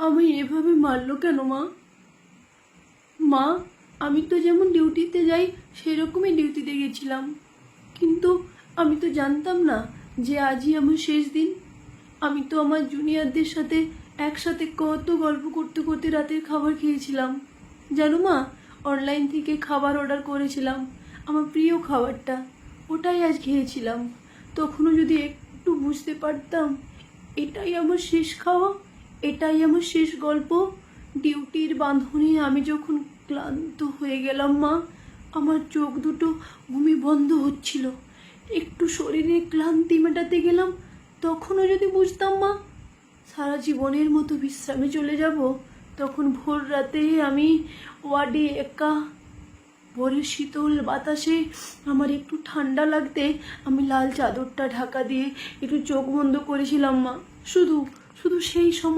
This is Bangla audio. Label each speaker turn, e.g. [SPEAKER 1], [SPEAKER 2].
[SPEAKER 1] আমি এভাবে মারলো কেন মা? মা, আমি তো যেমন ডিউটিতে যাই সেরকমই ডিউটিতে গেছিলাম, কিন্তু আমি তো জানতাম না যে আজই আমার শেষ দিন। আমি তো আমার জুনিয়রদের সাথে একসাথে কত গল্প করতে করতে রাতের খাবার খেয়েছিলাম। জানো মা, অনলাইন থেকে খাবার অর্ডার করেছিলাম, আমার প্রিয় খাবারটা, ওটাই আজ খেয়েছিলাম। তখনও যদি একটু বুঝতে পারতাম এটাই আমার শেষ খাওয়া, এটাই আমার শেষ গল্প। ডিউটির বাঁধনে আমি যখন ক্লান্ত হয়ে গেলাম মা, আমার চোখ দুটো ঘুমে বন্ধ হচ্ছিল, একটু শরীরে ক্লান্তি মেটাতে গেলাম, তখনও যদি বুঝতাম মা সারা জীবনের মতো বিশ্রামে চলে যাব, তখন ভোর রাতে আমি ওয়ার্ডে একা, ভোরের শীতল বাতাসে আমার একটু ঠান্ডা লাগতে আমি লাল চাদরটা ঢাকা দিয়ে একটু চোখ বন্ধ করেছিলাম মা। শুধু শুধু সেই সময়